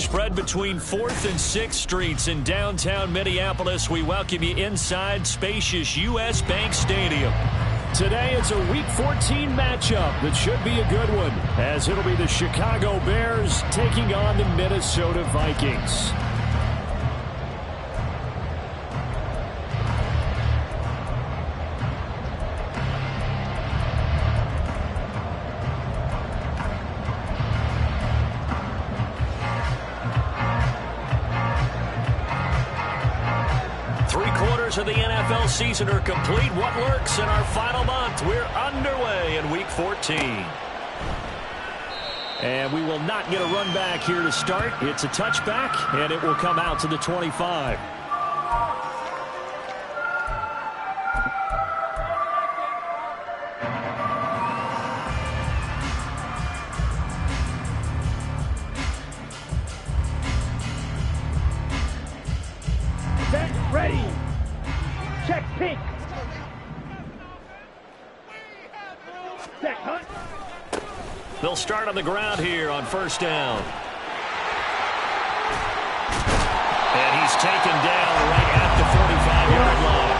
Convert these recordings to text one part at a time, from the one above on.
spread between 4th and 6th Streets in downtown Minneapolis. We welcome you inside spacious U.S. Bank Stadium. Today it's a Week 14 matchup that should be a good one, as it'll be the Chicago Bears taking on the Minnesota Vikings. Of the NFL season are complete. What works in our final month? We're underway in Week 14. And we will not get a run back here to start. It's a touchback, and it will come out to the 25. Set, ready. Check pink. Check hunt. They'll start on the ground here on first down. And he's taken down right at the 45-yard line.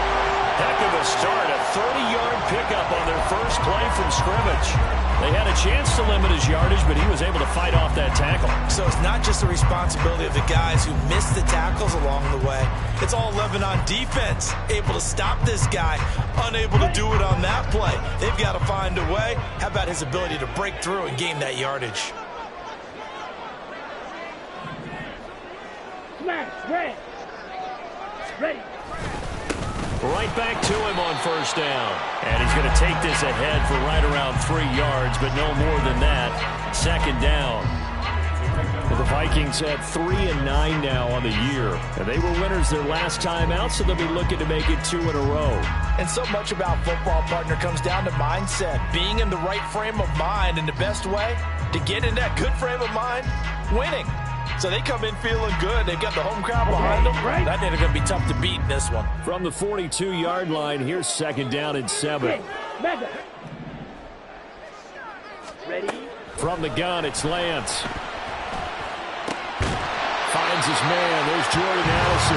Heck of a start, a 30-yard pickup on their first play from scrimmage. They had a chance to limit his yardage, but he was able to fight off that tackle. So it's not just the responsibility of the guys who missed the tackles along the way. It's all 11 on defense, able to stop this guy, unable to do it on that play. They've got to find a way. How about his ability to break through and gain that yardage? Smash, red. Ready. Right back to him on first down. And he's going to take this ahead for right around 3 yards, but no more than that. Second down. Well, the Vikings had 3-9 now on the year. And they were winners their last time out, so they'll be looking to make it 2 in a row. And so much about football, partner, comes down to mindset. Being in the right frame of mind, and the best way to get in that good frame of mind, winning. So they come in feeling good. They've got the home crowd behind them. Right. That they're going to be tough to beat in this one. From the 42-yard line, here's second down and 7. Ready. From the gun, it's Lance. Finds his man. There's Jordan Allison.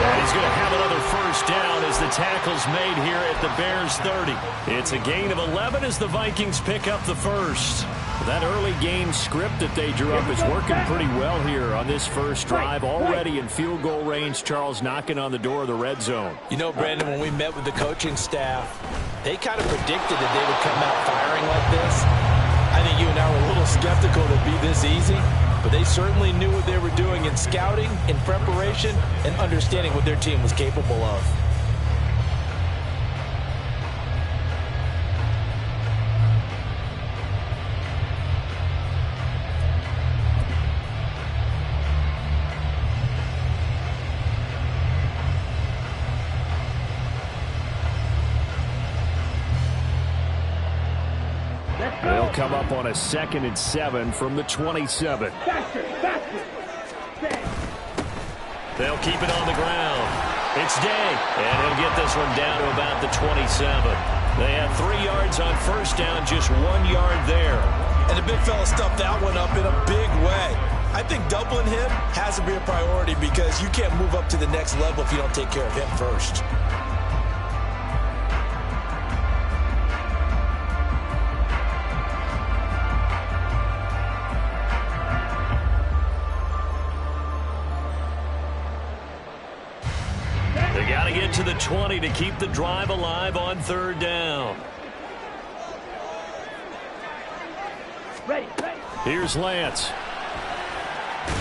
And he's going to have another first down as the tackle's made here at the Bears 30. It's a gain of 11 as the Vikings pick up the first. That early game script that they drew up is working pretty well here on this first drive. Already in field goal range, Charles knocking on the door of the red zone. You know, Brandon, when we met with the coaching staff, they kind of predicted that they would come out firing like this. I think you and I were a little skeptical that it'd be this easy, but they certainly knew what they were doing in scouting, in preparation, and understanding what their team was capable of. They'll come up on a 2nd and 7 from the 27. Faster. They'll keep it on the ground. It's Day, and he'll get this one down to about the 27. They had 3 yards on first down, just 1 yard there. And the big fella stuffed that one up in a big way. I think doubling him has to be a priority because you can't move up to the next level if you don't take care of him first. Get to the 20 to keep the drive alive on third down. Ready. Here's Lance.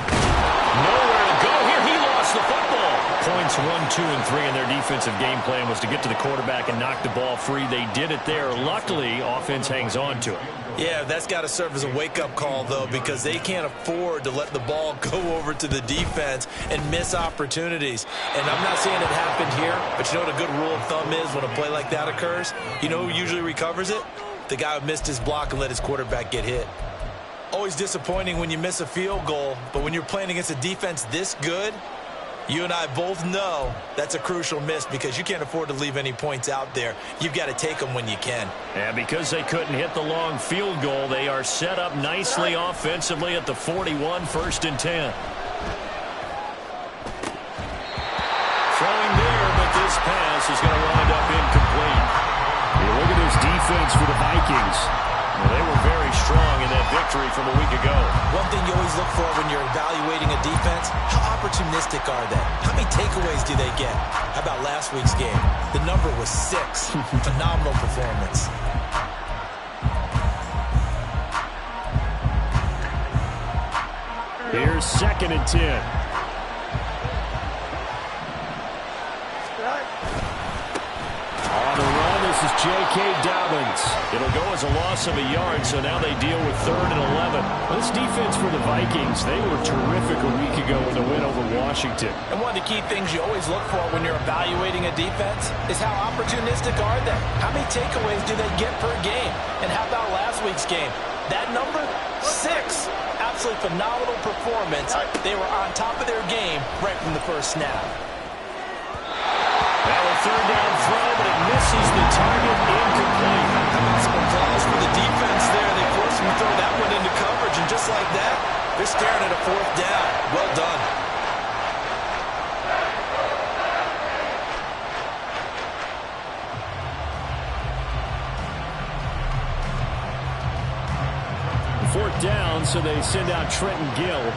Nowhere to go here. He lost the football. Points 1, 2, and 3 in their defensive game plan was to get to the quarterback and knock the ball free. They did it there. Luckily, offense hangs on to it. Yeah, that's got to serve as a wake-up call, though, because they can't afford to let the ball go over to the defense and miss opportunities. And I'm not saying it happened here, but you know what a good rule of thumb is when a play like that occurs? You know who usually recovers it? The guy who missed his block and let his quarterback get hit. Always disappointing when you miss a field goal, but when you're playing against a defense this good, you and I both know that's a crucial miss because you can't afford to leave any points out there. You've got to take them when you can. And because they couldn't hit the long field goal, they are set up nicely offensively at the 41, 1st and 10. Throwing there, but this pass is going to wind up incomplete. You look at this defense for the Vikings. Well, they were very strong in that victory from a week ago. One thing you always look for when you're evaluating a defense, how opportunistic are they? How many takeaways do they get? How about last week's game? The number was 6. Phenomenal performance. Here's 2nd and 10. On the run, this is J.K. Dobbins. It'll go as a loss of a yard, so now they deal with 3rd and 11. This defense for the Vikings, they were terrific a week ago in the win over Washington. And one of the key things you always look for when you're evaluating a defense is how opportunistic are they? How many takeaways do they get per game? And how about last week's game? That number, 6. Absolutely phenomenal performance. They were on top of their game right from the first snap. Now a 3rd down throw, but it misses the target, incomplete. How about some applause for the defense there? They forced him to throw that one into coverage, and just like that, they're staring at a 4th down. Well done. Fourth down, so they send out Trenton Gill.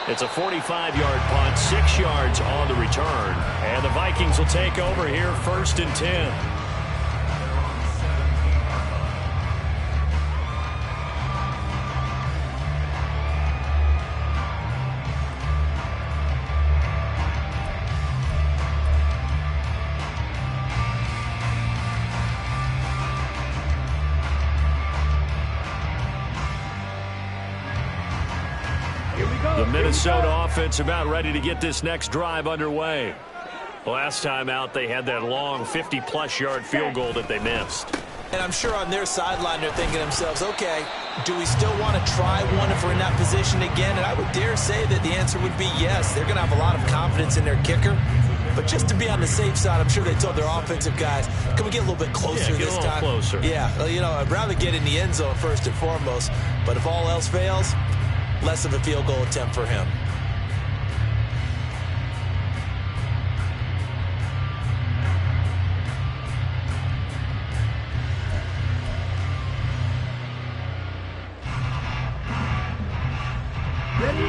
It's a 45-yard punt, 6 yards on the return. And the Vikings will take over here, 1st and 10. The Minnesota offense about ready to get this next drive underway. Last time out, they had that long 50-plus yard field goal that they missed. And I'm sure on their sideline they're thinking to themselves, okay, do we still want to try one if we're in that position again? And I would dare say that the answer would be yes. They're going to have a lot of confidence in their kicker. But just to be on the safe side, I'm sure they told their offensive guys, can we get a little bit closer this time? Closer. Yeah, well, you know, I'd rather get in the end zone first and foremost. But if all else fails, less of a field goal attempt for him.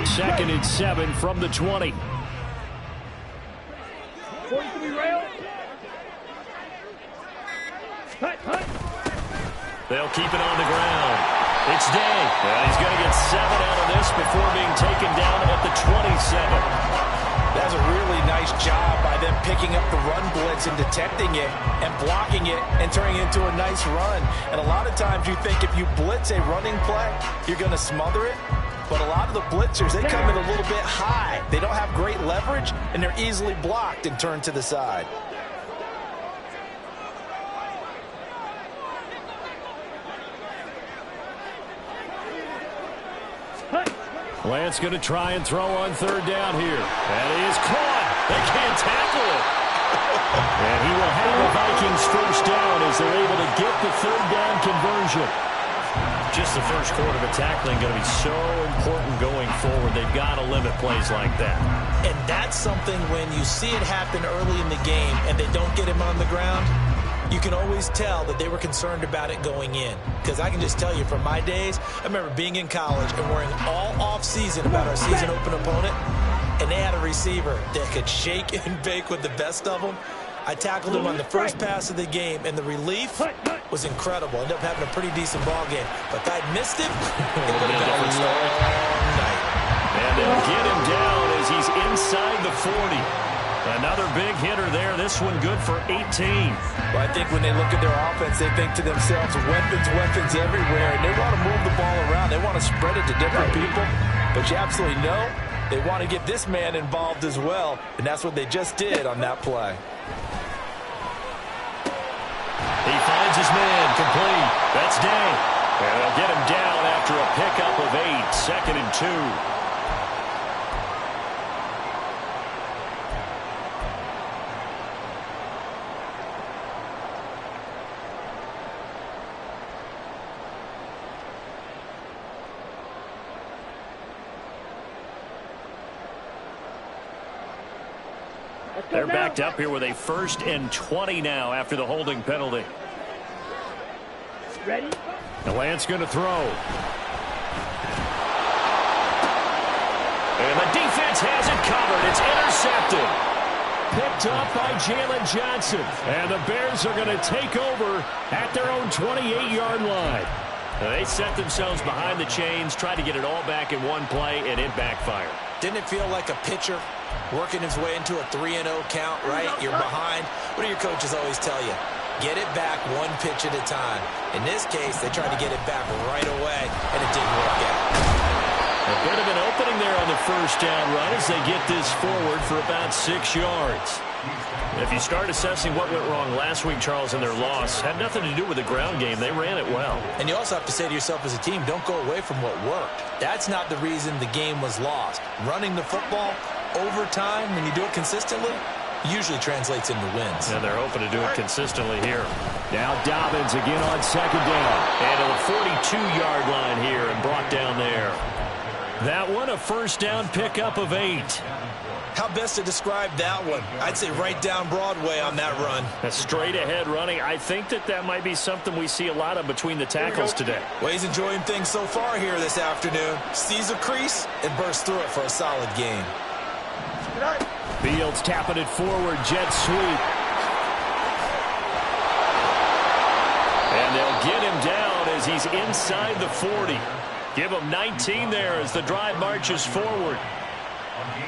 Second and 7 from the 20. 43 rail. Hut. They'll keep it on the ground. It's Day. And he's going to get 7 out of this before being taken down at the 27. That's a really nice job by them picking up the run blitz and detecting it and blocking it and turning it into a nice run. And a lot of times you think if you blitz a running play, you're going to smother it. But a lot of the blitzers, they come in a little bit high. They don't have great leverage, and they're easily blocked and turned to the side. Lance going to try and throw on 3rd down here. And he is caught. They can't tackle it. And he will have the Vikings 1st down as they're able to get the 3rd down conversion. Just the first quarter of a tackling going to be so important going forward. They've got to limit plays like that. And that's something when you see it happen early in the game and they don't get him on the ground, you can always tell that they were concerned about it going in. Because I can just tell you from my days, I remember being in college and worrying all off-season about our season open opponent, and they had a receiver that could shake and bake with the best of them. I tackled him on the first pass of the game, and the relief was incredible. Ended up having a pretty decent ball game. But if I'd missed him, it would have been a long night. And they'll get him down as he's inside the 40. Another big hitter there. This one good for 18. Well, I think when they look at their offense, they think to themselves, weapons everywhere. And they want to move the ball around. They want to spread it to different people. But you absolutely know they want to get this man involved as well. And that's what they just did on that play. He finds his man, complete. That's Day. And they'll get him down after a pickup of 8, 2nd and 2. They're backed up here with a 1st and 20 now after the holding penalty. Ready? The Lance going to throw. And the defense has it covered. It's intercepted. Picked up by Jalen Johnson. And the Bears are going to take over at their own 28-yard line. They set themselves behind the chains, tried to get it all back in one play, and it backfired. Didn't it feel like a pitcher working his way into a 3-0 count, right? You're behind. What do your coaches always tell you? Get it back one pitch at a time. In this case, they tried to get it back right away, and it didn't work out. A bit of an opening there on the first down run as they get this forward for about 6 yards. If you start assessing what went wrong last week, Charles, in their loss, had nothing to do with the ground game. They ran it well. And you also have to say to yourself as a team, don't go away from what worked. That's not the reason the game was lost. Running the football over time, when you do it consistently, usually translates into wins. And they're hoping to do it consistently here. Now Dobbins again on 2nd down. And to the 42-yard line here and brought down there. That one, a 1st down pickup of 8. How best to describe that one? I'd say right down Broadway on that run. A straight-ahead running. I think that might be something we see a lot of between the tackles today. Well, he's enjoying things so far here this afternoon. Sees a crease and bursts through it for a solid gain. Fields tapping it forward. Jet sweep. And they'll get him down as he's inside the 40. Give him 19 there as the drive marches forward.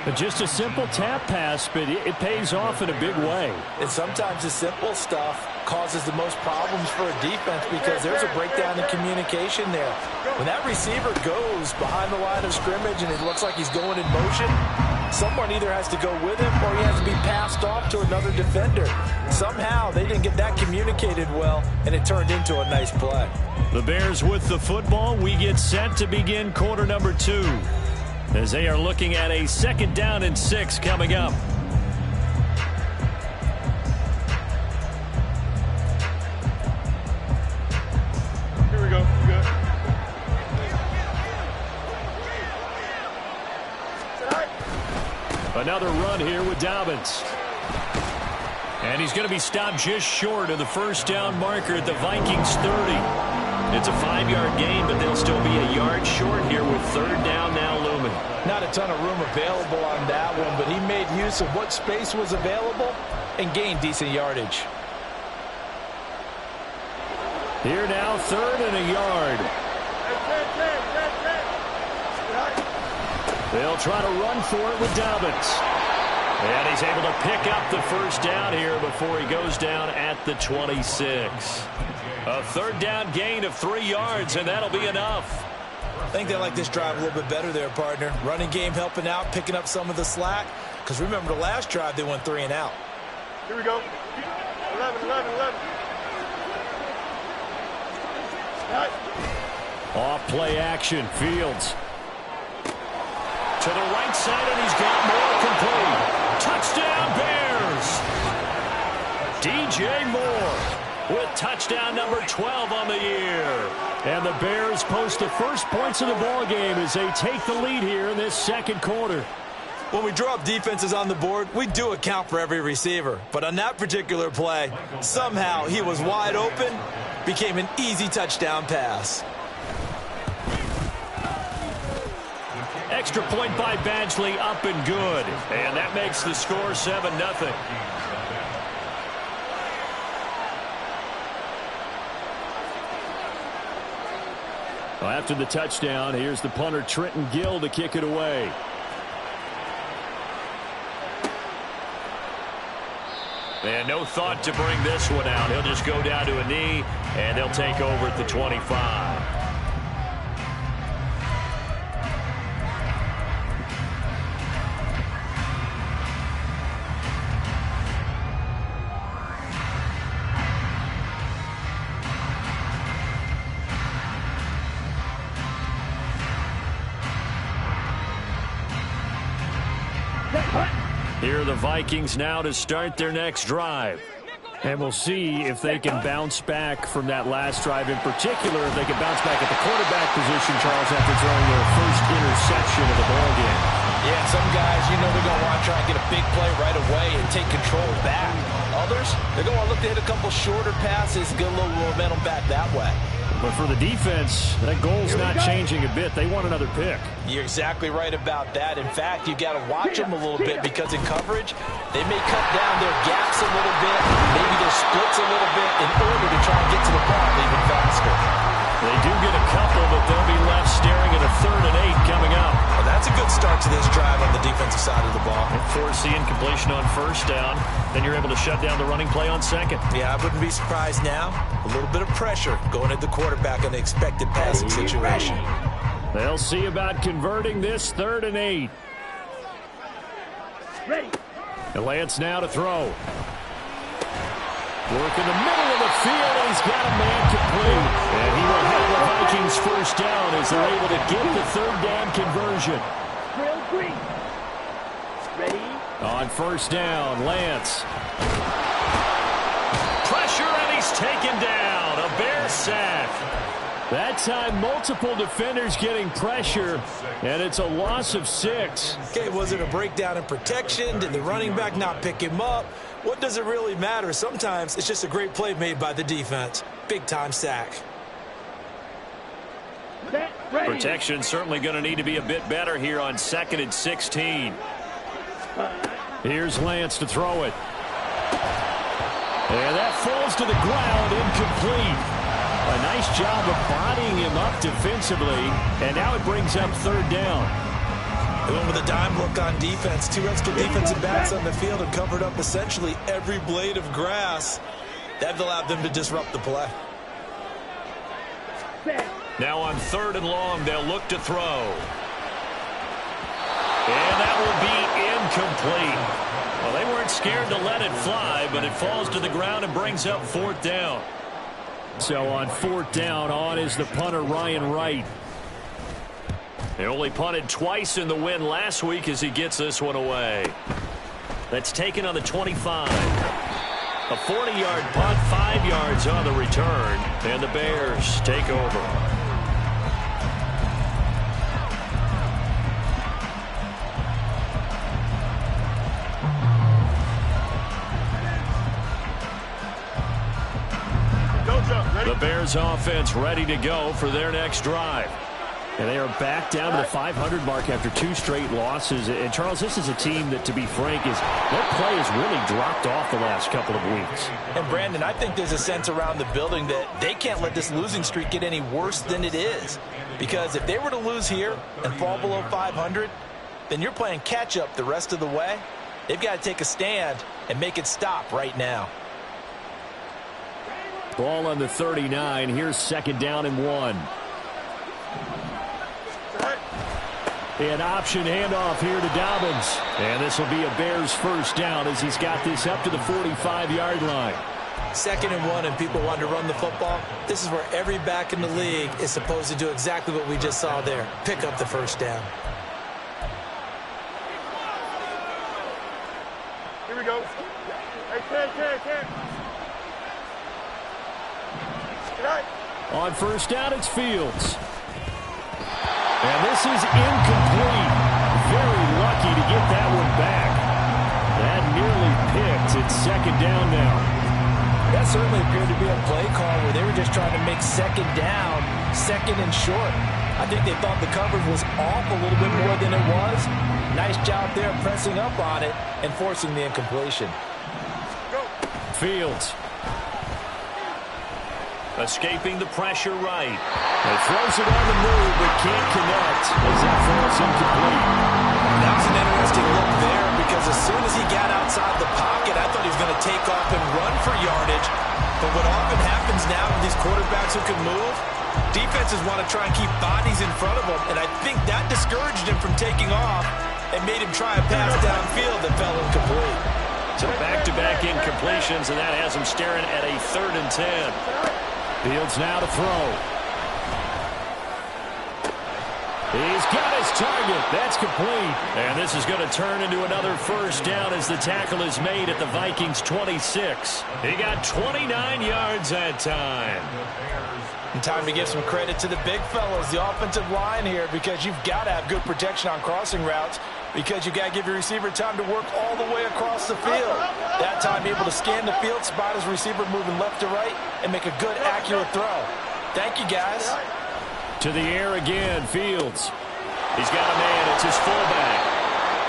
But just a simple tap pass, but it pays off in a big way. And sometimes the simple stuff causes the most problems for a defense because there's a breakdown in communication there. When that receiver goes behind the line of scrimmage and it looks like he's going in motion, someone either has to go with him or he has to be passed off to another defender. Somehow they didn't get that communicated well, and it turned into a nice play. The Bears with the football. We get set to begin quarter number 2. As they are looking at a 2nd down and 6 coming up. Here we go. Good. Another run here with Dobbins. And he's going to be stopped just short of the 1st down marker at the Vikings 30. It's a 5-yard gain, but they'll still be a yard short here with 3rd down now looming. Not a ton of room available on that one, but he made use of what space was available and gained decent yardage. Here now, 3rd and a yard. They'll try to run for it with Dobbins. And he's able to pick up the 1st down here before he goes down at the 26. A 3rd down gain of 3 yards, and that'll be enough. I think they like this drive a little bit better there, partner. Running game helping out, picking up some of the slack. Because remember, the last drive, they went 3 and out. Here we go. 11. Off play action, Fields. To the right side, and he's got more complete. Touchdown, Bears! DJ Moore with touchdown number 12 on the year. And the Bears post the first points of the ball game as they take the lead here in this 2nd quarter. When we draw up defenses on the board, we do account for every receiver. But on that particular play, somehow he was wide open, became an easy touchdown pass. Extra point by Badgley, up and good. And that makes the score 7-0. Well, after the touchdown, here's the punter Trenton Gill to kick it away. And no thought to bring this one out. He'll just go down to a knee, and they'll take over at the 25. Here are the Vikings now to start their next drive. And we'll see if they can bounce back from that last drive. In particular, if they can bounce back at the quarterback position, Charles, after throwing their first interception of the ballgame. Yeah, some guys, you know they're going to want to try and get a big play right away and take control back. Others, they're going to want to look to hit a couple shorter passes, get a little momentum back that way. But for the defense, that goal's not changing a bit. They want another pick. You're exactly right about that. In fact, you've got to watch them a little bit because in coverage, they may cut down their gaps a little bit, maybe their splits a little bit in order to try and get to the ball even faster. They do get a couple, but they'll be left staring at a 3rd and 8 coming up. Well, that's a good start to this drive on the defensive side of the ball. And force the incompletion on 1st down. Then you're able to shut down the running play on 2nd. Yeah, I wouldn't be surprised now. A little bit of pressure going at the quarterback in the expected passing situation. They'll see about converting this 3rd and 8. Ready. And Lance now to throw. Work in the middle of the field, and he's got a man complete. And he will have the Vikings 1st down as they're able to get the 3rd down conversion. Drill 3. Ready. On 1st down, Lance. Pressure, and he's taken down. A Bear sack. That time, multiple defenders getting pressure, and it's a loss of 6. Okay, was it a breakdown in protection? Did the running back not pick him up? What does it really matter? Sometimes it's just a great play made by the defense. Big-time sack. Protection certainly going to need to be a bit better here on 2nd and 16. Here's Lance to throw it. And that falls to the ground, incomplete. A nice job of bodying him up defensively, and now it brings up 3rd down. They went with a dime look on defense. 2 extra defensive backs on the field and covered up essentially every blade of grass. That allowed them to disrupt the play. Now on 3rd and long, they'll look to throw. And that will be incomplete. Well, they weren't scared to let it fly, but it falls to the ground and brings up 4th down. So on 4th down, on is the punter, Ryan Wright. They only punted twice in the win last week as he gets this one away. That's taken on the 25. A 40-yard punt, 5 yards on the return, and the Bears take over. The Bears offense ready to go for their next drive. And they are back down to the 500 mark after 2 straight losses. And, Charles, this is a team that, to be frank, their play has really dropped off the last couple of weeks. And, Brandon, I think there's a sense around the building that they can't let this losing streak get any worse than it is. Because if they were to lose here and fall below 500, then you're playing catch-up the rest of the way. They've got to take a stand and make it stop right now. Ball on the 39. Here's 2nd down and 1. An option handoff here to Dobbins. And this will be a Bears 1st down as he's got this up to the 45-yard line. 2nd and 1 and people want to run the football. This is where every back in the league is supposed to do exactly what we just saw there. Pick up the 1st down. Here we go. Hey, 10. On 1st down, it's Fields. And this is incomplete. Very lucky to get that one back. That nearly picked. It's 2nd down now. That certainly appeared to be a play call where they were just trying to make 2nd down, 2nd and short. I think they thought the coverage was off a little bit more than it was. Nice job there pressing up on it and forcing the incompletion. Fields. Escaping the pressure right. He throws it on the move, but can't connect as that falls incomplete. That was an interesting look there because as soon as he got outside the pocket, I thought he was going to take off and run for yardage. But what often happens now with these quarterbacks who can move, defenses want to try and keep bodies in front of them, and I think that discouraged him from taking off and made him try a pass downfield that fell incomplete. So back-to-back incompletions, and that has him staring at a 3rd and 10. Fields now to throw. He's got his target. That's complete. And this is going to turn into another first down as the tackle is made at the Vikings 26. He got 29 yards that time. And time to give some credit to the big fellas, the offensive line here, because you've got to have good protection on crossing routes, because you've got to give your receiver time to work all the way across the field. That time able to scan the field, spot his receiver moving left to right, and make a good, accurate throw. Thank you, guys. To the air again, Fields. He's got a man. It's his fullback.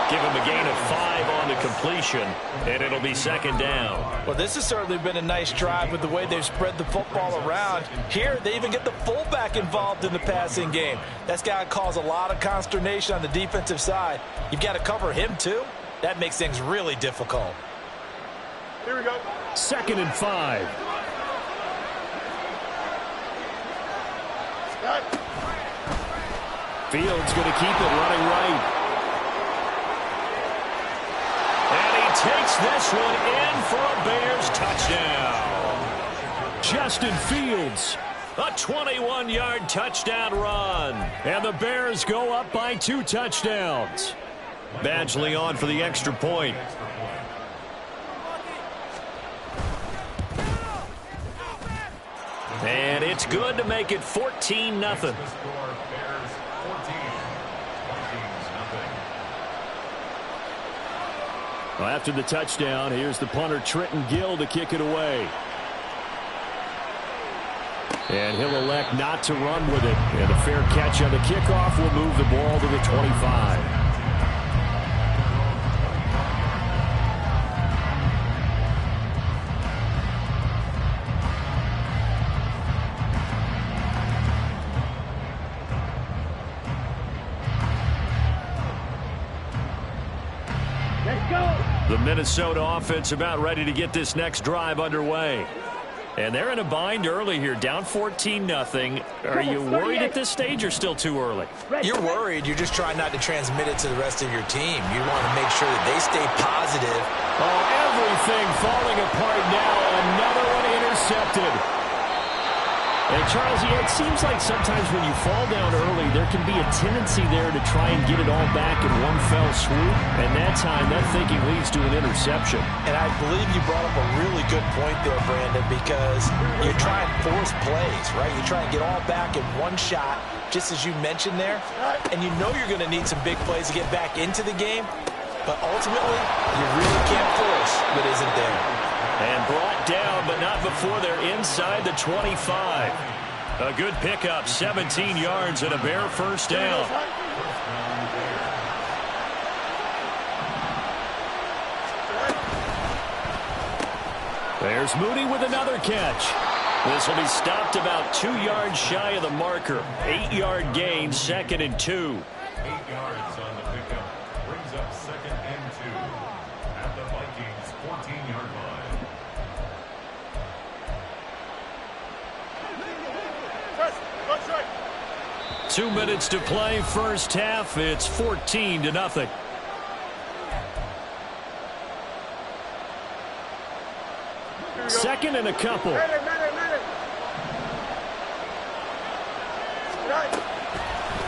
Give him a gain of 5 on the completion, and it'll be second down. Well, this has certainly been a nice drive with the way they've spread the football around. Here, they even get the fullback involved in the passing game. That's got to cause a lot of consternation on the defensive side. You've got to cover him, too. That makes things really difficult. Here we go. Second and 5. Fields going to keep it running right. And he takes this one in for a Bears touchdown. Justin Fields, a 21-yard touchdown run. And the Bears go up by 2 touchdowns. Badgley on for the extra point. And it's good to make it 14-0. Well, after the touchdown, here's the punter Trenton Gill to kick it away. And he'll elect not to run with it. And a fair catch on the kickoff will move the ball to the 25. The Minnesota offense about ready to get this next drive underway. And they're in a bind early here, down 14-0. Are you worried at this stage or still too early? You're worried. You're just trying not to transmit it to the rest of your team. You want to make sure that they stay positive. Oh, everything falling apart now. Another one intercepted. And, Charles, yeah, it seems like sometimes when you fall down early, there can be a tendency there to try and get it all back in one fell swoop. And that time, that thinking leads to an interception. And I believe you brought up a really good point there, Brandon, because you try and force plays, right? You try and get all back in one shot, just as you mentioned there. And you know you're going to need some big plays to get back into the game. But ultimately, you really can't force what isn't there. And brought down, but not before they're inside the 25. A good pickup, 17 yards and a Bear first down. There's Mooney with another catch. This will be stopped about 2 yards shy of the marker. 8-yard gain, 2nd and 2. 8 yards on the pickup. Brings up 2nd and 2 at the Vikings 14-yard line. 2 minutes to play, first half. It's 14-0. Second and a couple.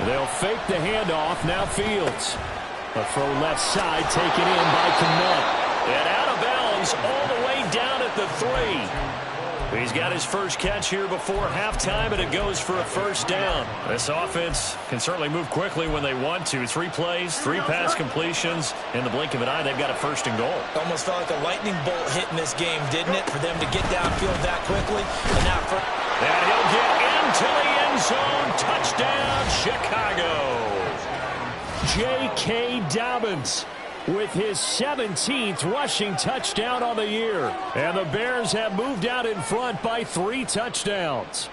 They'll fake the handoff. Now Fields. A throw left side taken in by Kmet. And out of bounds all the way down at the 3. He's got his first catch here before halftime, and it goes for a first down. This offense can certainly move quickly when they want to. 3 plays, 3 pass completions. In the blink of an eye, they've got a first and goal. Almost felt like a lightning bolt hit in this game, didn't it, for them to get downfield that quickly? And now and he'll get into the end zone. Touchdown, Chicago. J.K. Dobbins with his 17th rushing touchdown on the year. And the Bears have moved out in front by 3 touchdowns.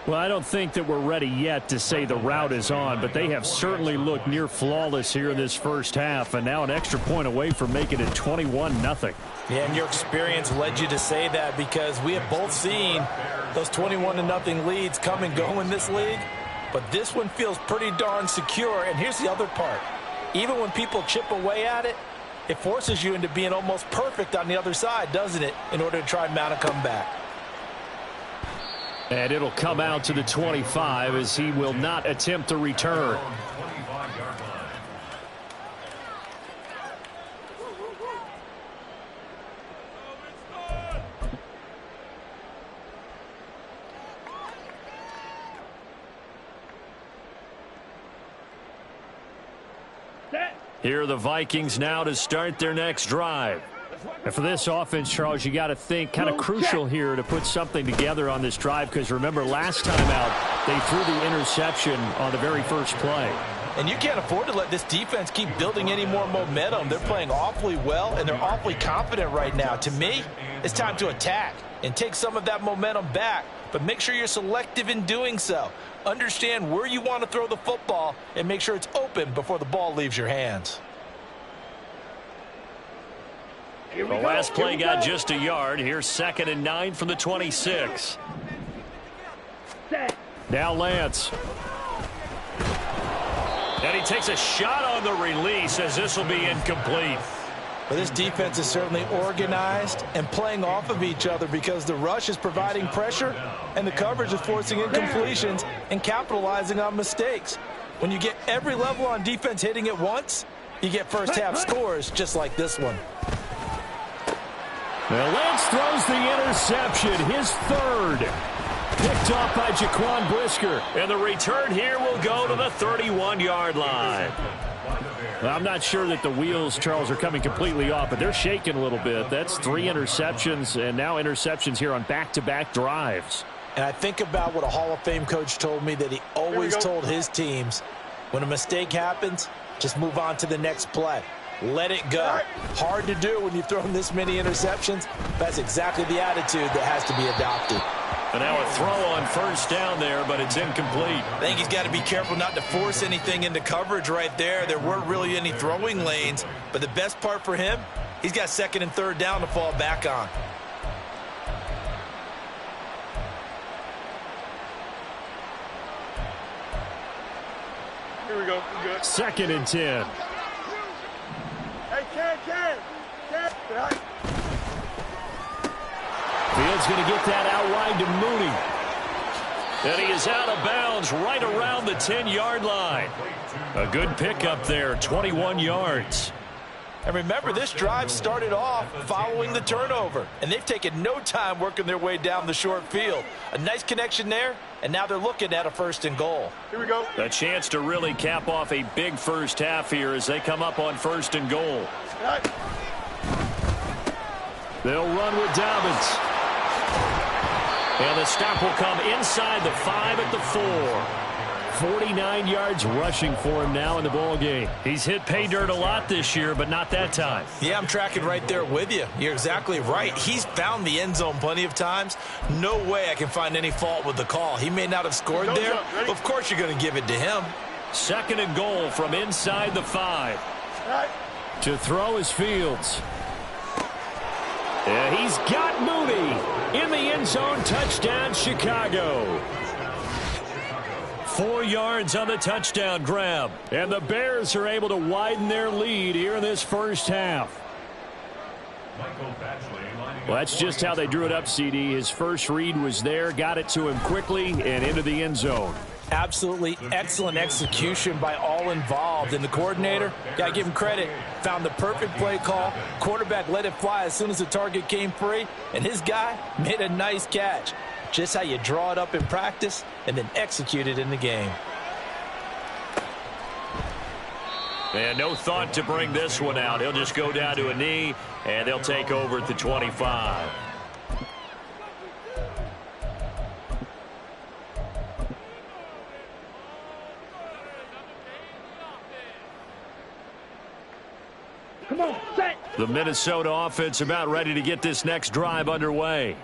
Well, I don't think that we're ready yet to say the route is on, but they have certainly looked near flawless here in this first half, and now an extra point away from making it 21-0. Yeah, and your experience led you to say that, because we have both seen those 21-0 leads come and go in this league, but this one feels pretty darn secure. And here's the other part. Even when people chip away at it, it forces you into being almost perfect on the other side, doesn't it, in order to try and mount a comeback. And it'll come out to the 25 as he will not attempt to return. Here are the Vikings now to start their next drive. And for this offense, Charles, you got to think kind of crucial here to put something together on this drive, because remember last time out they threw the interception on the very first play. And you can't afford to let this defense keep building any more momentum. They're playing awfully well, and they're awfully confident right now. To me, it's time to attack and take some of that momentum back, but make sure you're selective in doing so. Understand where you want to throw the football and make sure it's open before the ball leaves your hands. The last play got just a yard. Here's 2nd and 9 from the 26. Now Lance. And he takes a shot on the release as this will be incomplete. But this defense is certainly organized and playing off of each other because the rush is providing pressure and the coverage is forcing incompletions and capitalizing on mistakes. When you get every level on defense hitting at once, you get first half scores just like this one. Now Lance throws the interception, his 3rd. Picked off by Jaquan Brisker. And the return here will go to the 31-yard line. Well, I'm not sure that the wheels, Charles, are coming completely off, but they're shaking a little bit. That's 3 interceptions, and now interceptions here on back-to-back drives. And I think about what a Hall of Fame coach told me, that he always told his teams, when a mistake happens, just move on to the next play. Let it go. Hard to do when you've thrown this many interceptions. That's exactly the attitude that has to be adopted. And now a throw on first down there, but it's incomplete. I think he's got to be careful not to force anything into coverage right there. There weren't really any throwing lanes, but the best part for him, he's got 2nd and 3rd down to fall back on. Here we go. We're good. 2nd and 10. Hey, Ken. Fields going to get that out wide to Mooney. And he is out of bounds right around the 10-yard line. A good pickup there, 21 yards. And remember, this drive started off following the turnover, and they've taken no time working their way down the short field. A nice connection there, and now they're looking at a 1st and goal. Here we go. A chance to really cap off a big first half here as they come up on 1st and goal. They'll run with Dobbins. And the stop will come inside the 5 at the 4. 49 yards rushing for him now in the ball game. He's hit pay dirt a lot this year, but not that time. Yeah, I'm tracking right there with you. You're exactly right. He's found the end zone plenty of times. No way I can find any fault with the call. He may not have scored there. Of course you're going to give it to him. 2nd and goal from inside the 5. To throw is Fields. And he's got Mooney in the end zone. Touchdown, Chicago. 4 yards on the touchdown grab. And the Bears are able to widen their lead here in this first half. Well, that's just how they drew it up, CD. His first read was there, got it to him quickly, and into the end zone. Absolutely excellent execution by all involved. And the coordinator, got to give him credit, found the perfect play call. Quarterback let it fly as soon as the target came free, and his guy made a nice catch. Just how you draw it up in practice and then execute it in the game. And no thought to bring this one out. He'll just go down to a knee, and they'll take over at the 25. Come on, set. The Minnesota offense about ready to get this next drive underway.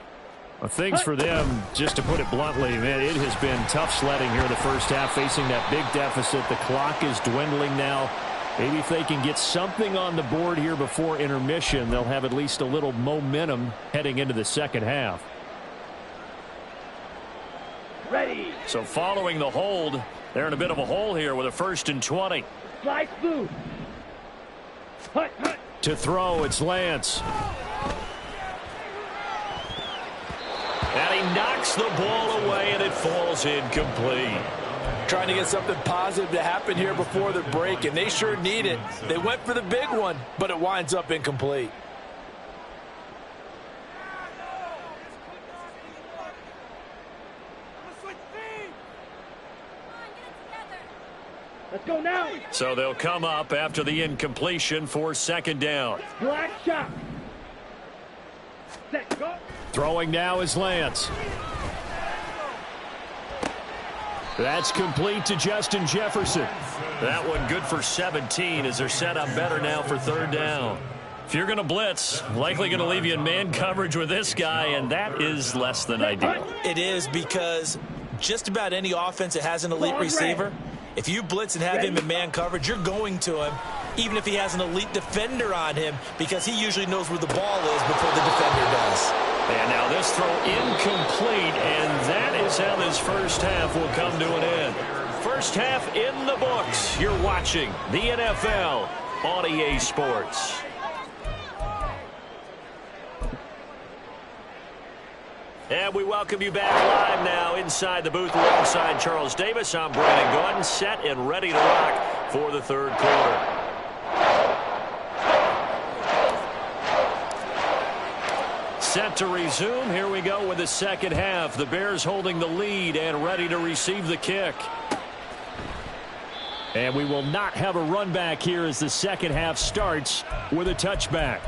Well, things for them, just to put it bluntly, man, it has been tough sledding here in the first half, facing that big deficit. The clock is dwindling now. Maybe if they can get something on the board here before intermission, they'll have at least a little momentum heading into the second half. Ready. So following the hold, they're in a bit of a hole here with a 1st and 20. Slice through. Hut, hut. To throw, it's Lance. And he knocks the ball away, and it falls incomplete. Trying to get something positive to happen here before the break, and they sure need it. They went for the big one, but it winds up incomplete. Let's go now. So they'll come up after the incompletion for second down. Black shot. Set, go. Throwing now is Lance. That's complete to Justin Jefferson. That one good for 17 as they're set up better now for third down. If you're going to blitz, likely going to leave you in man coverage with this guy, and that is less than ideal. It is, because just about any offense that has an elite receiver, if you blitz and have him in man coverage, you're going to him, even if he has an elite defender on him, because he usually knows where the ball is before the defender does. And now this throw incomplete, and that is how this first half will come to an end. First half in the books. You're watching the NFL on EA Sports. And we welcome you back live now inside the booth alongside Charles Davis. I'm Brandon Gaudin, set and ready to rock for the third quarter. Set to resume. Here we go with the second half. The Bears holding the lead and ready to receive the kick. And we will not have a run back here as the second half starts with a touchback.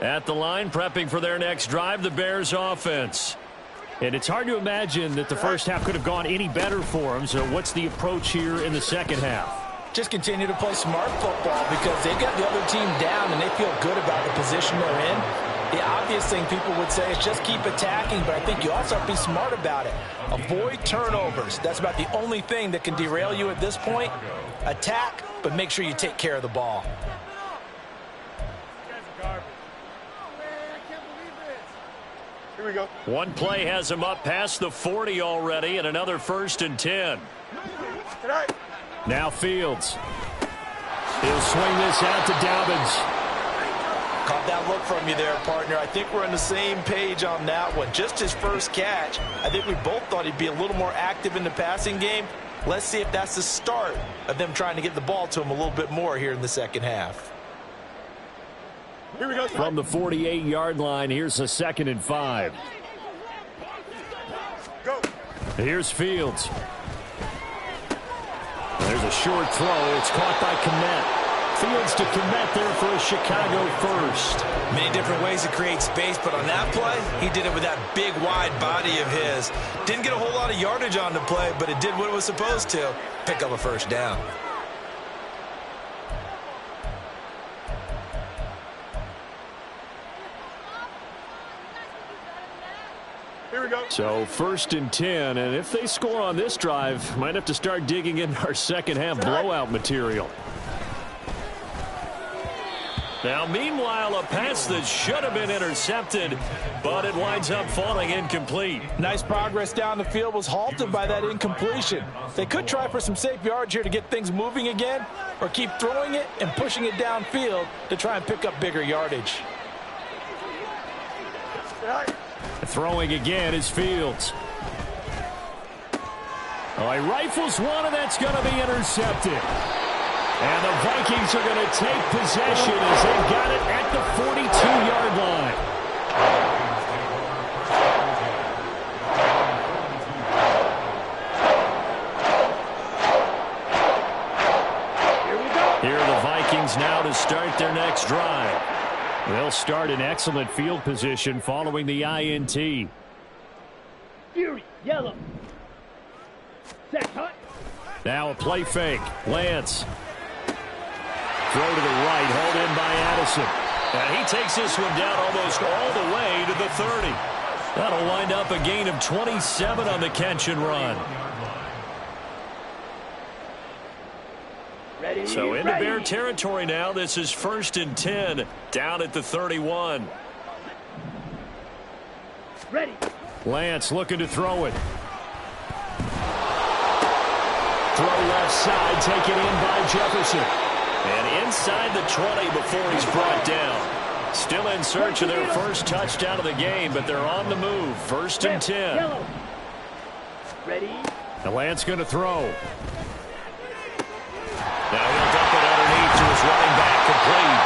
At the line, prepping for their next drive, the Bears offense. And it's hard to imagine that the first half could have gone any better for them. So what's the approach here in the second half? Just continue to play smart football, because they got the other team down and they feel good about the position they're in. The obvious thing people would say is just keep attacking, but I think you also have to be smart about it. Avoid turnovers. That's about the only thing that can derail you at this point. Attack, but make sure you take care of the ball. Here we go. One play has him up past the 40 already, and another 1st and 10. Now Fields. He'll swing this out to Dobbins. Caught that look from you there, partner. I think we're on the same page on that one. Just his first catch. I think we both thought he'd be a little more active in the passing game. Let's see if that's the start of them trying to get the ball to him a little bit more here in the second half. Here we go. From the 48-yard line, here's a 2nd and 5. Go. Here's Fields. There's a short throw. It's caught by Kmet. Fields to Kmet there for a Chicago first. Many different ways to create space, but on that play, he did it with that big, wide body of his. Didn't get a whole lot of yardage on the play, but it did what it was supposed to. Pick up a first down. Here we go. So 1st and 10, and if they score on this drive, might have to start digging in our second half blowout material. Now, meanwhile, a pass that should have been intercepted, but it winds up falling incomplete. Nice progress down the field was halted by that incompletion. They could try for some safe yards here to get things moving again, or keep throwing it and pushing it downfield to try and pick up bigger yardage. Throwing again is Fields. Oh, he rifles one, and that's going to be intercepted. And the Vikings are going to take possession as they've got it at the 42-yard line. Here we go. Here are the Vikings now to start their next drive. They'll start in excellent field position following the INT. Fury, yellow. Set, hut. Now a play fake. Lance. Throw to the right, hauled in by Addison. And he takes this one down almost all the way to the 30. That'll wind up a gain of 27 on the catch and run. Ready, So into ready. Bear territory now. This is 1st and 10 down at the 31. Ready. Lance looking to throw it. Throw left side, taken in by Jefferson. And inside the 20 before he's brought down. Still in search of their first touchdown of the game, but they're on the move. First and 10. Yellow. Ready. And Lance going to throw. Now he'll dump it underneath to his running back, complete.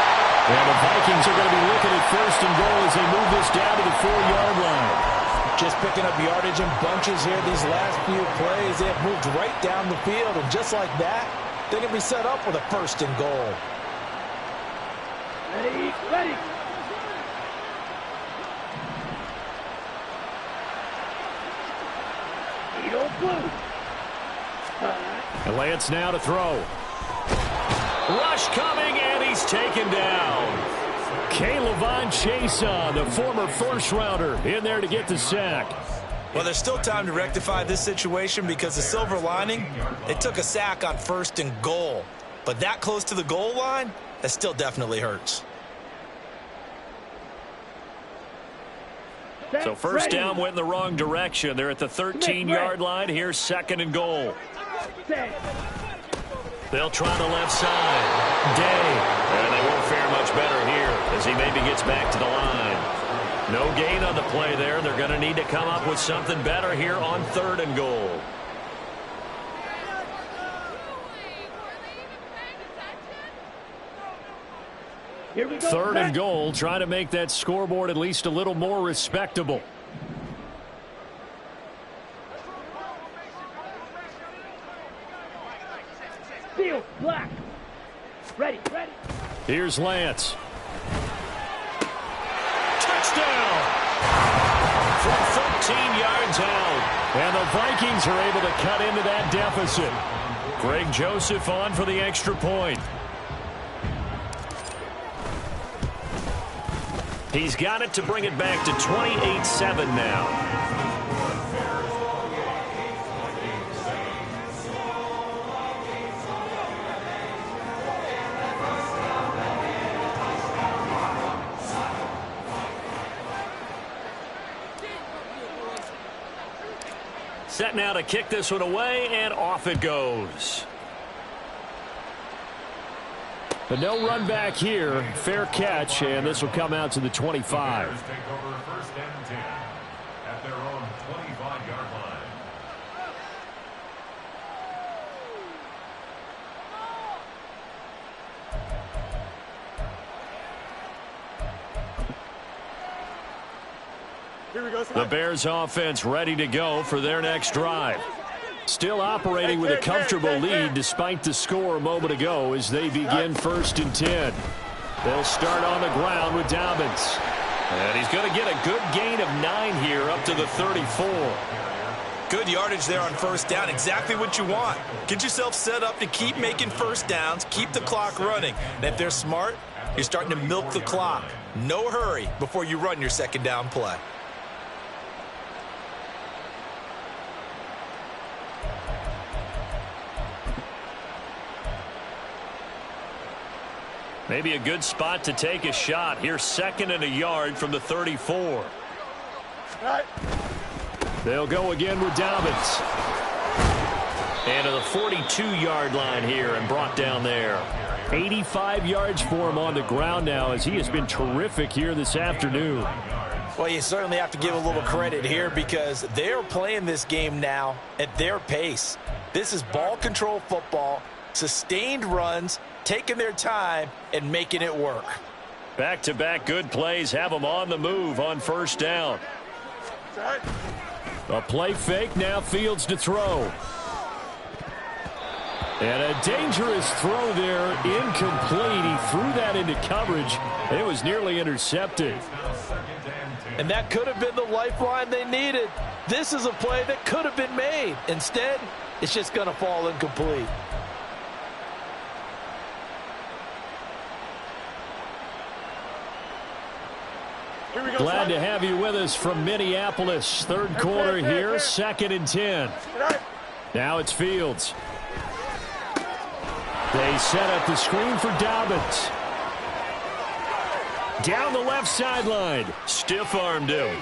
And the Vikings are going to be looking at first and goal as they move this down to the 4-yard line. Just picking up yardage in bunches here these last few plays. They have moved right down the field, and just like that, they're going to be set up with a first and goal. Ready. Ready. Eagle blue. And Lance now to throw. Rush coming, and he's taken down. K'Lavon Chaisson, the former first-rounder, in there to get the sack. Well, there's still time to rectify this situation because the silver lining, they took a sack on first and goal. But that close to the goal line, that still definitely hurts. So first down went in the wrong direction. They're at the 13-yard line. Here's second and goal. They'll try the left side. Day. And they won't fare much better here as he maybe gets back to the line. No gain on the play there. They're going to need to come up with something better here on third and goal. Here we go. Third and goal, trying to make that scoreboard at least a little more respectable. Field black. Ready. Ready. Here's Lance. Touchdown! From 13 yards out. And the Vikings are able to cut into that deficit. Greg Joseph on for the extra point. He's got it to bring it back to 28-7 now. Set now to kick this one away, and off it goes. But no run back here. Fair catch, and this will come out to the 25. Take over first and 10 at their own 25-yard line. Here we go. The Bears offense ready to go for their next drive. Still operating with a comfortable lead despite the score a moment ago as they begin first and 10. They'll start on the ground with Dobbins. And he's going to get a good gain of 9 here up to the 34. Good yardage there on first down. Exactly what you want. Get yourself set up to keep making first downs, keep the clock running. And if they're smart, you're starting to milk the clock. No hurry before you run your second down play. Maybe a good spot to take a shot. Here's second and a yard from the 34. They'll go again with Dobbins. And to the 42-yard line here and brought down there. 85 yards for him on the ground now as he has been terrific here this afternoon. Well, you certainly have to give a little credit here because they're playing this game now at their pace. This is ball control football, sustained runs, taking their time and making it work. Back-to-back good plays have them on the move on first down. A play fake, now Fields to throw. And a dangerous throw there, incomplete. He threw that into coverage. It was nearly intercepted. And that could have been the lifeline they needed. This is a play that could have been made. Instead, it's just going to fall incomplete. Glad to have you with us from Minneapolis. Third quarter here, second and 10. Now it's Fields. They set up the screen for Dobbins. Down the left sideline. Stiff-armed him.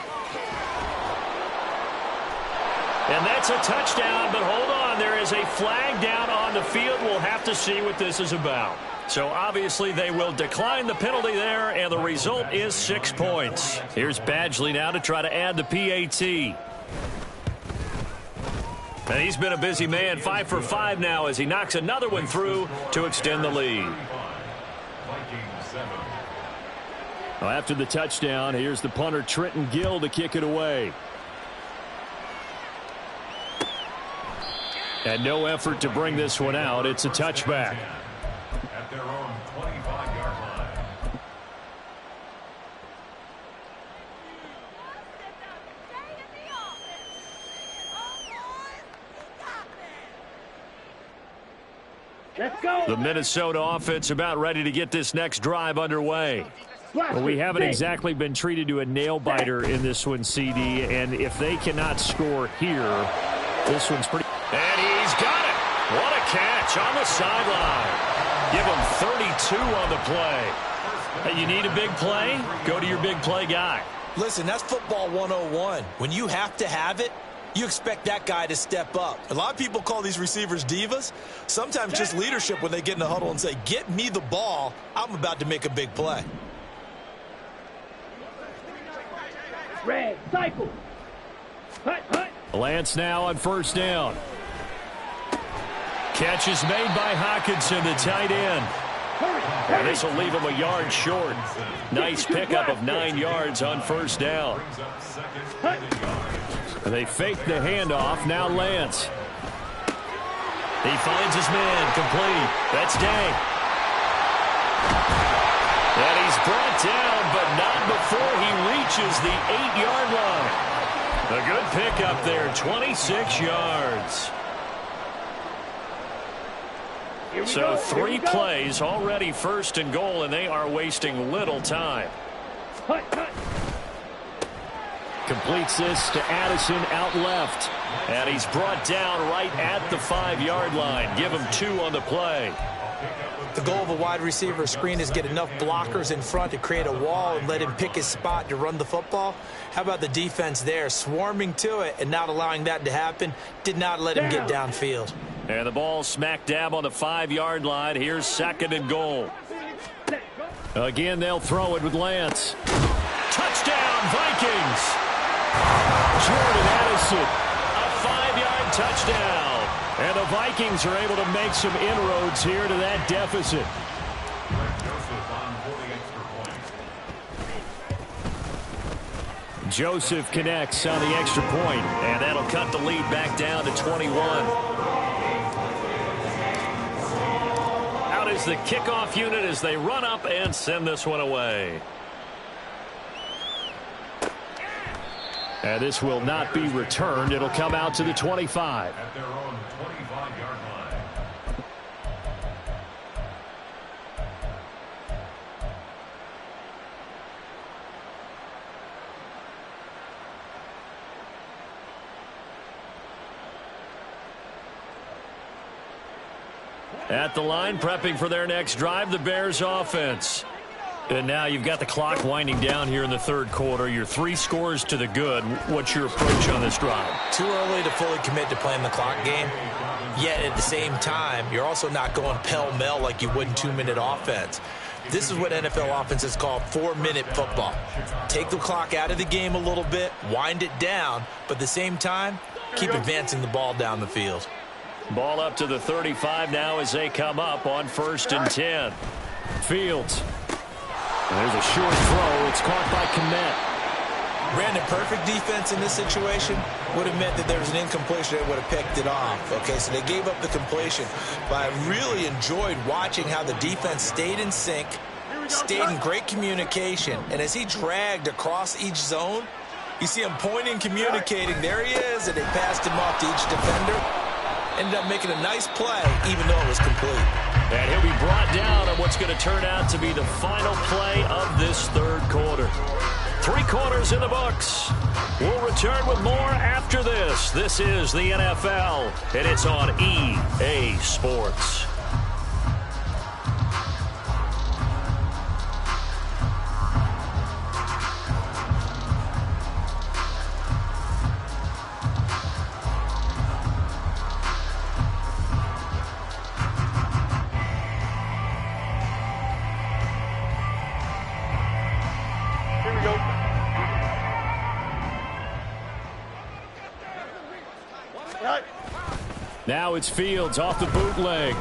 And that's a touchdown, but hold on. There is a flag down on the field. We'll have to see what this is about. So obviously they will decline the penalty there, and the result is 6 points. Here's Badgley now to try to add the PAT. And he's been a busy man, 5 for 5 now as he knocks another one through to extend the lead. Well, after the touchdown, here's the punter Trenton Gill to kick it away. And no effort to bring this one out. It's a touchback. At their own 25-yard line. Let's go. The Minnesota offense about ready to get this next drive underway. Well, we haven't exactly been treated to a nail-biter in this one, CD, and if they cannot score here, this one's pretty... And he's got it! What a catch on the sideline. Give him 32 on the play. Hey, you need a big play? Go to your big play guy. Listen, that's football 101. When you have to have it, you expect that guy to step up. A lot of people call these receivers divas. Sometimes just leadership when they get in the huddle and say, get me the ball. I'm about to make a big play. Red, cycle. Hut, hut. Lance now on first down. Catch is made by Hockenson, the tight end. And this will leave him a yard short. Nice pickup of 9 yards on first down. And they fake the handoff. Now Lance. He finds his man complete. That's Day. And he's brought down, but not before he reaches the 8-yard line. A good pickup there, 26 yards. So 3 plays, already first and goal, and they are wasting little time. Completes this to Addison out left. And he's brought down right at the 5-yard line. Give him 2 on the play. The goal of a wide receiver screen is get enough blockers in front to create a wall and let him pick his spot to run the football. How about the defense there, swarming to it and not allowing that to happen? Did not let him get downfield. And the ball smack dab on the 5-yard line. Here's second and goal. Again, they'll throw it with Lance. Touchdown, Vikings! Jordan Addison, a 5-yard touchdown. And the Vikings are able to make some inroads here to that deficit. Joseph connects on the extra point, and that'll cut the lead back down to 21. Out is the kickoff unit as they run up and send this one away. And this will not be returned. It'll come out to the 25. At their own 25-yard line. At the line, prepping for their next drive, the Bears offense. And now you've got the clock winding down here in the third quarter. You're 3 scores to the good. What's your approach on this drive? Too early to fully commit to playing the clock game. Yet at the same time, you're also not going pell-mell like you would in 2-minute offense. This is what NFL offenses call 4-minute football. Take the clock out of the game a little bit, wind it down, but at the same time, keep advancing the ball down the field. Ball up to the 35 now as they come up on 1st and 10. Fields. And there's a short throw. It's caught by Kmet. Brandon, perfect defense in this situation would have meant that there was an incompletion that would have picked it off. Okay, so they gave up the completion. But I really enjoyed watching how the defense stayed in sync, stayed in great communication. And as he dragged across each zone, you see him pointing, communicating. There he is, and they passed him off to each defender. Ended up making a nice play, even though it was complete. And he'll be brought down on what's going to turn out to be the final play of this third quarter. 3 quarters in the books. We'll return with more after this. This is the NFL, and it's on EA Sports. Now it's Fields off the bootleg.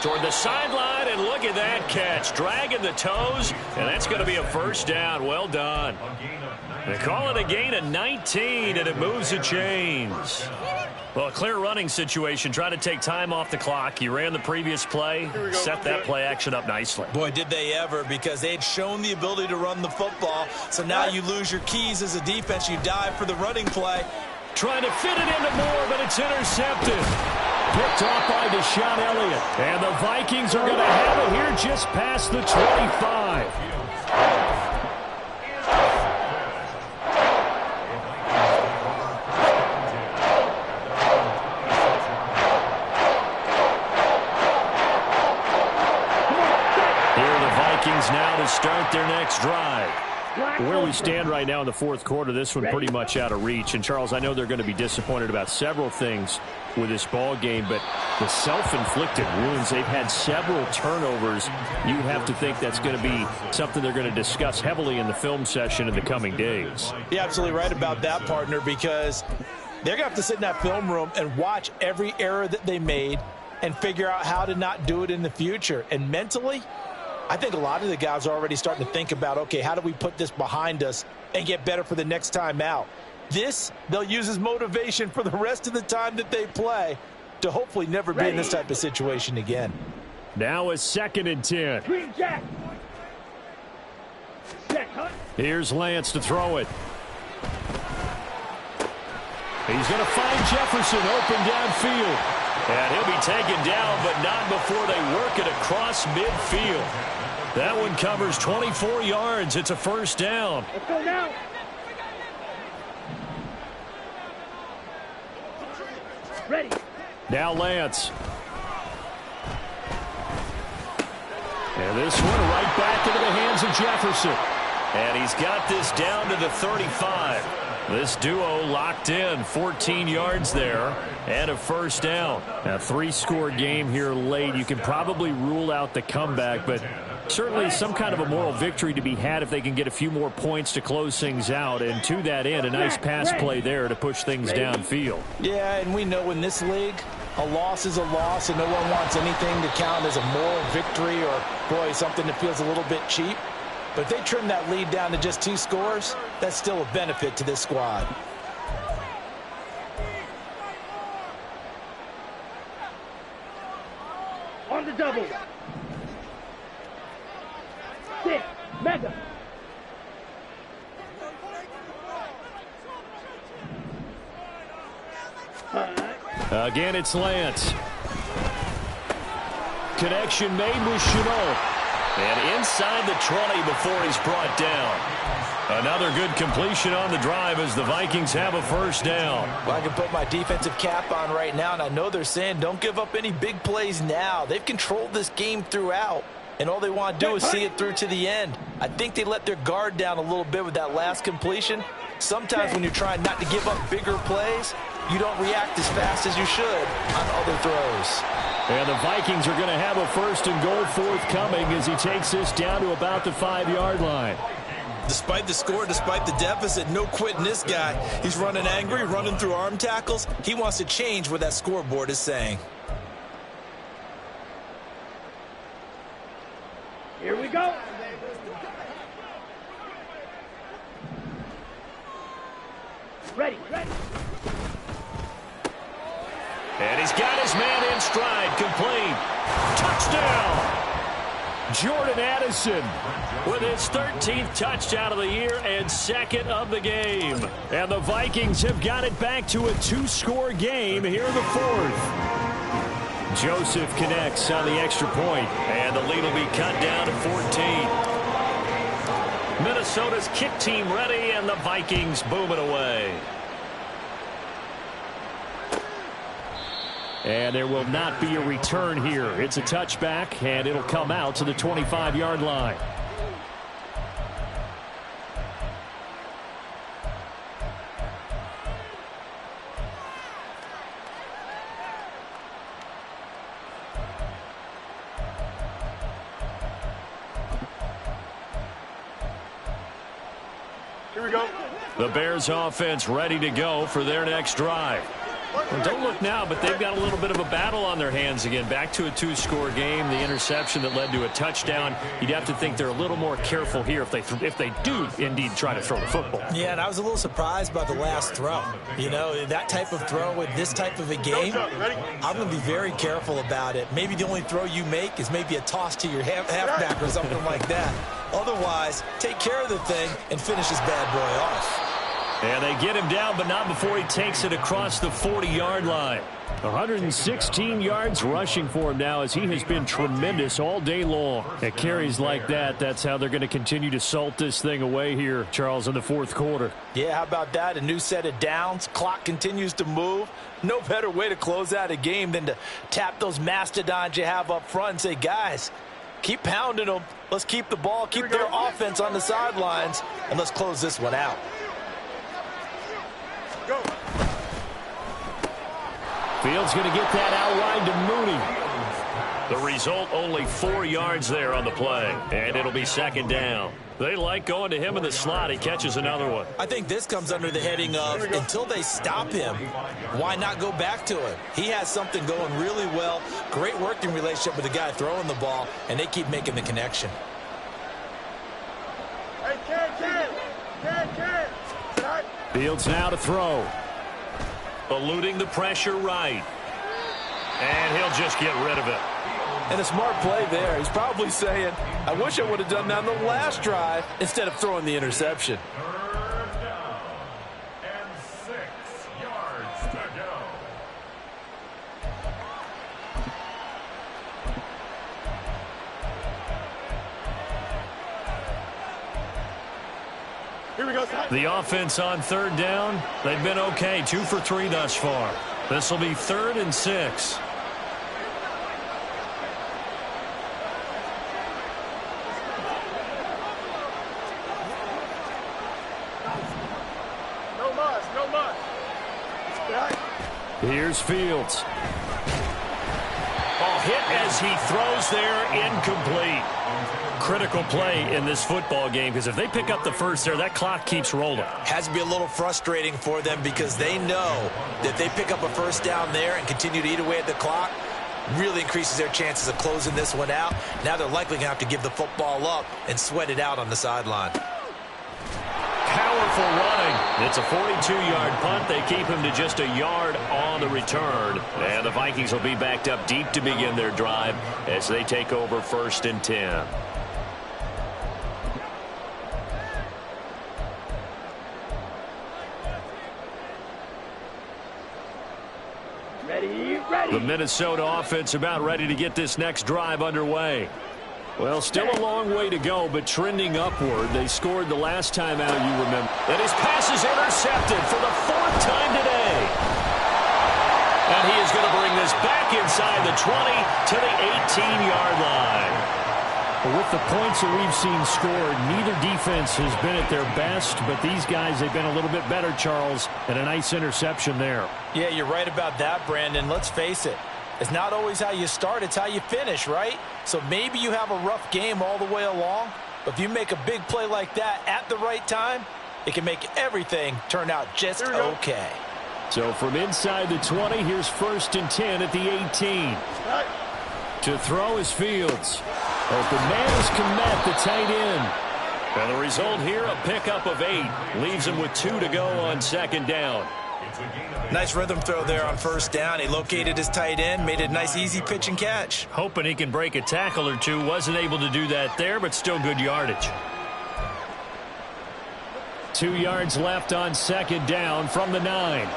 Toward the sideline, and look at that catch. Dragging the toes, and that's going to be a first down. Well done. They call it a gain of 19, and it moves the chains. Well, a clear running situation. Try to take time off the clock. You ran the previous play, set that play action up nicely. Boy, did they ever, because they had shown the ability to run the football. So now you lose your keys as a defense. You dive for the running play. Trying to fit it into Moore, but it's intercepted. Picked off by Deshaun Elliott. And the Vikings are going to have it here just past the 25. Now to start their next drive. Where we stand right now in the fourth quarter, this one pretty much out of reach. And, Charles, I know they're going to be disappointed about several things with this ball game, but the self-inflicted wounds, they've had several turnovers. You have to think that's going to be something they're going to discuss heavily in the film session in the coming days. You're absolutely right about that, partner, because they're going to have to sit in that film room and watch every error that they made and figure out how to not do it in the future. And mentally, I think a lot of the guys are already starting to think about, okay, how do we put this behind us and get better for the next time out? This, they'll use as motivation for the rest of the time that they play to hopefully never be in this type of situation again. Now a 2nd and 10. Green Jack. Here's Lance to throw it. He's going to find Jefferson open downfield. And he'll be taken down, but not before they work it across midfield. That one covers 24 yards. It's a first down. Let's go now. Ready. Now Lance. And this one right back into the hands of Jefferson. And he's got this down to the 35. This duo locked in, 14 yards there, and a first down. A 3-score game here late. You can probably rule out the comeback, but certainly some kind of a moral victory to be had if they can get a few more points to close things out. And to that end, a nice pass play there to push things downfield. Yeah, and we know in this league, a loss is a loss, and no one wants anything to count as a moral victory or, boy, something that feels a little bit cheap. But if they trim that lead down to just 2 scores, that's still a benefit to this squad. On the double. 6. Mega. Again, it's Lance. Connection made with Chenault. And inside the 20 before he's brought down. Another good completion on the drive as the Vikings have a first down. Well, I can put my defensive cap on right now, and I know they're saying don't give up any big plays now. They've controlled this game throughout, and all they want to do is see it through to the end. I think they let their guard down a little bit with that last completion. Sometimes when you're trying not to give up bigger plays, you don't react as fast as you should on other throws. And the Vikings are going to have a 1st and goal forthcoming as he takes this down to about the 5-yard line. Despite the score, despite the deficit, no quitting this guy. He's running angry, running through arm tackles. He wants to change what that scoreboard is saying. Here we go. Ready. And he's got his man in stride, complete. Touchdown! Jordan Addison with his 13th touchdown of the year and 2nd of the game. And the Vikings have got it back to a 2-score game here in the 4th. Joseph connects on the extra point, and the lead will be cut down to 14. Minnesota's kick team ready, and the Vikings boom it away. And there will not be a return here. It's a touchback, and it'll come out to the 25-yard line. Here we go. The Bears offense ready to go for their next drive. Well, don't look now, but they've got a little bit of a battle on their hands again. Back to a two-score game. The interception that led to a touchdown. You'd have to think they're a little more careful here if they do indeed try to throw the football. Yeah, and I was a little surprised by the last throw. You know, that type of throw with this type of a game, I'm going to be very careful about it. Maybe the only throw you make is maybe a toss to your halfback or something like that. Otherwise, take care of the thing and finish this bad boy off. And they get him down, but not before he takes it across the 40-yard line. 116 yards rushing for him now as he has been tremendous all day long. At carries like that, that's how they're going to continue to salt this thing away here, Charles, in the fourth quarter. Yeah, how about that? A new set of downs. Clock continues to move. No better way to close out a game than to tap those mastodons you have up front and say, guys, keep pounding them. Let's keep the ball, keep their offense on the sidelines, and let's close this one out. Go. Fields going to get that out wide to Mooney. The result, only 4 yards there on the play, and it'll be second down. They like going to him in the slot. He catches another one. I think this comes under the heading of until they stop him, why not go back to him? He has something going really well. Great working relationship with the guy throwing the ball, and they keep making the connection. Hey, Ken. Fields now to throw. Eluding the pressure right. And he'll just get rid of it. And a smart play there. He's probably saying, I wish I would have done that on the last drive instead of throwing the interception. Third down and 6 yards to go. Here we go, Ty. The offense on third down, they've been okay. 2 for 3 thus far. This will be 3rd and 6. No muss. Here's Fields. Oh, hit as he throws there, incomplete. Critical play in this football game because if they pick up the first there, that clock keeps rolling. Has to be a little frustrating for them because they know that they pick up a first down there and continue to eat away at the clock, really increases their chances of closing this one out. Now they're likely going to have to give the football up and sweat it out on the sideline. Powerful running. It's a 42-yard punt. They keep him to just a yard on the return. And the Vikings will be backed up deep to begin their drive as they take over 1st and 10. Ready. The Minnesota offense about ready to get this next drive underway. Well, still a long way to go, but trending upward. They scored the last time out, you remember. And his pass is intercepted for the 4th time today. And he is going to bring this back inside the 20 to the 18-yard line. Well, with the points that we've seen scored, neither defense has been at their best, but these guys, they've been a little bit better, Charles, and a nice interception there. Yeah, you're right about that, Brandon. Let's face it. It's not always how you start, it's how you finish, right? So maybe you have a rough game all the way along, but if you make a big play like that at the right time, it can make everything turn out just okay. So from inside the 20, here's 1st and 10 at the 18. To throw is Fields. Open man is Kmet, the tight end. And the result here, a pickup of 8. Leaves him with 2 to go on 2nd down. Nice rhythm throw there on 1st down. He located his tight end, made a nice easy pitch and catch. Hoping he can break a tackle or two. Wasn't able to do that there, but still good yardage. 2 yards left on 2nd down from the 9.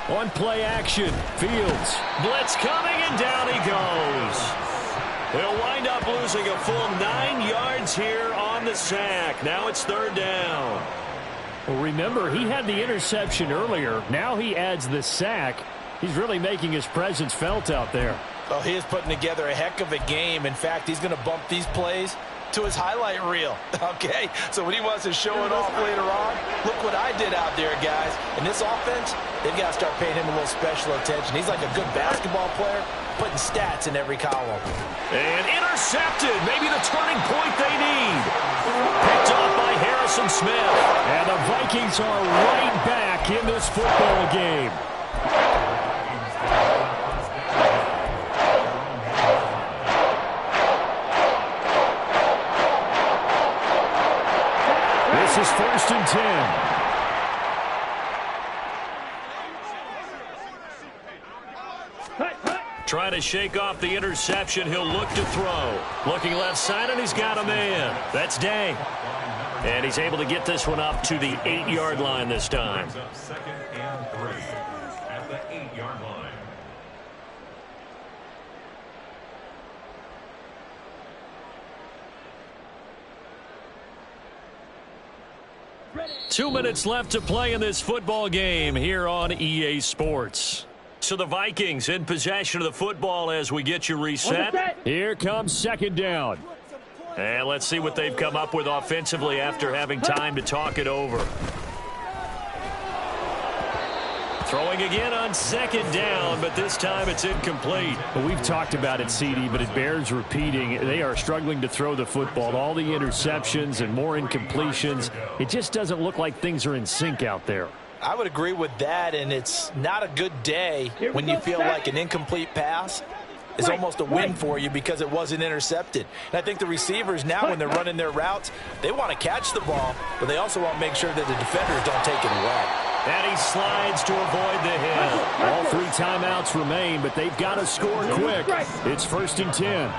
On play action, Fields. Blitz coming, and down he goes. He'll wind up losing a full 9 yards here on the sack. Now it's 3rd down. Well, remember, he had the interception earlier. Now he adds the sack. He's really making his presence felt out there. Oh, he is putting together a heck of a game. In fact, he's going to bump these plays to his highlight reel, okay? So when he wants to show it off later on, look what I did out there, guys. In this offense, they've got to start paying him a little special attention. He's like a good basketball player, putting stats in every column. And intercepted. Maybe the turning point they need. Tyron Smith. And the Vikings are right back in this football game. This is 1st and 10. Trying to shake off the interception. He'll look to throw. Looking left side, and he's got a man. That's Day. And he's able to get this one up to the 8-yard line this time. 2nd and 3 at the 8-yard line. Ready. 2 minutes left to play in this football game here on EA Sports. So the Vikings in possession of the football as we get you reset. Here comes 2nd down. And let's see what they've come up with offensively after having time to talk it over. Throwing again on 2nd down, but this time it's incomplete. Well, we've talked about it, CD, but it bears repeating. They are struggling to throw the football. All the interceptions and more incompletions. It just doesn't look like things are in sync out there. I would agree with that, and it's not a good day when you feel like an incomplete pass is almost a win for you because it wasn't intercepted. And I think the receivers now, when they're running their routes, they want to catch the ball, but they also want to make sure that the defenders don't take it away. And he slides to avoid the hit. All 3 timeouts remain, but they've got to score quick. It's 1st and 10.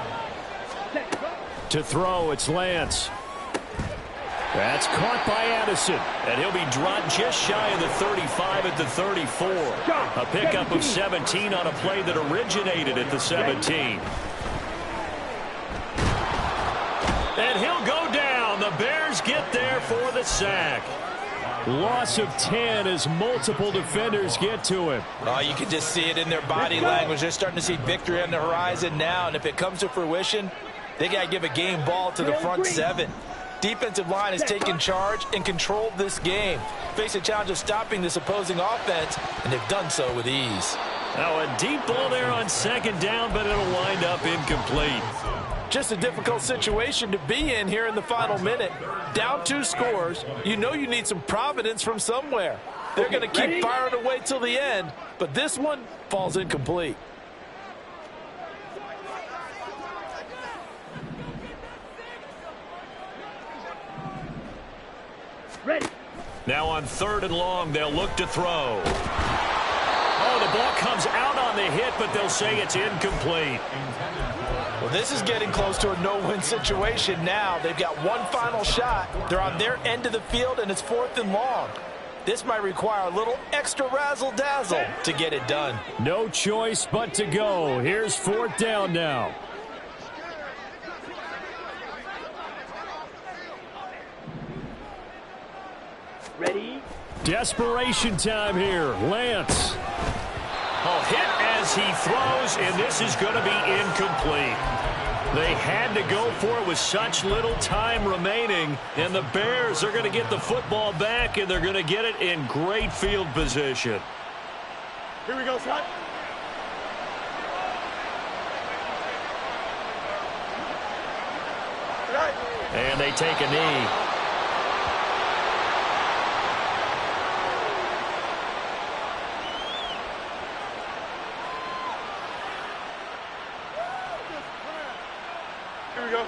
To throw, it's Lance. That's caught by Addison. And he'll be dropped just shy of the 35 at the 34. A pickup of 17 on a play that originated at the 17. And he'll go down. The Bears get there for the sack. Loss of 10 as multiple defenders get to him. Oh, you can just see it in their body language. They're starting to see victory on the horizon now, and if it comes to fruition, they got to give a game ball to the front 7. Defensive line has taken charge and controlled this game. Face a challenge of stopping this opposing offense, and they've done so with ease. Now a deep ball there on 2nd down, but it'll wind up incomplete. Just a difficult situation to be in here in the final minute. Down 2 scores, you know you need some providence from somewhere. They're going to keep firing away till the end, but this one falls incomplete. Ready. Now on 3rd and long, they'll look to throw. Oh, the ball comes out on the hit, but they'll say it's incomplete. Well, this is getting close to a no-win situation now. They've got one final shot. They're on their end of the field, and it's 4th and long. This might require a little extra razzle-dazzle to get it done. No choice but to go. Here's 4th down now. Ready. Desperation time here. Lance. Oh, hit as he throws, and this is going to be incomplete. They had to go for it with such little time remaining, and the Bears are going to get the football back, and they're going to get it in great field position. Here we go, son. And they take a knee. Here we go.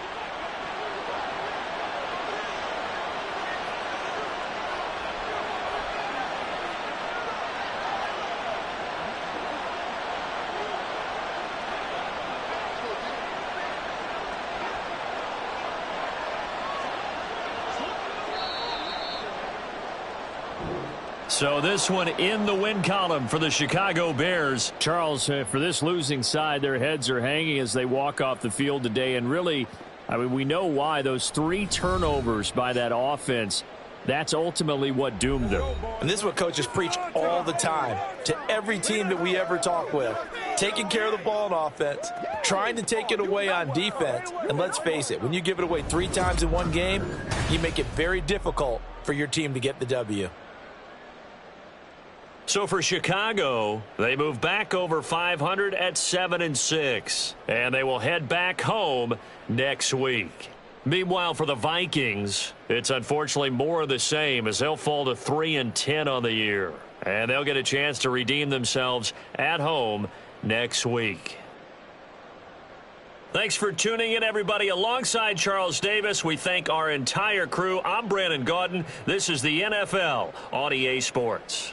So this one in the win column for the Chicago Bears. Charles, for this losing side, their heads are hanging as they walk off the field today. And really, I mean, we know why. Those 3 turnovers by that offense, that's ultimately what doomed them. And this is what coaches preach all the time to every team that we ever talk with. Taking care of the ball on offense, trying to take it away on defense. And let's face it, when you give it away 3 times in one game, you make it very difficult for your team to get the W. So for Chicago, they move back over 500 at 7-6. And they will head back home next week. Meanwhile, for the Vikings, it's unfortunately more of the same as they'll fall to 3-10 on the year. And they'll get a chance to redeem themselves at home next week. Thanks for tuning in, everybody. Alongside Charles Davis, we thank our entire crew. I'm Brandon Gaudin. This is the NFL on EA Sports.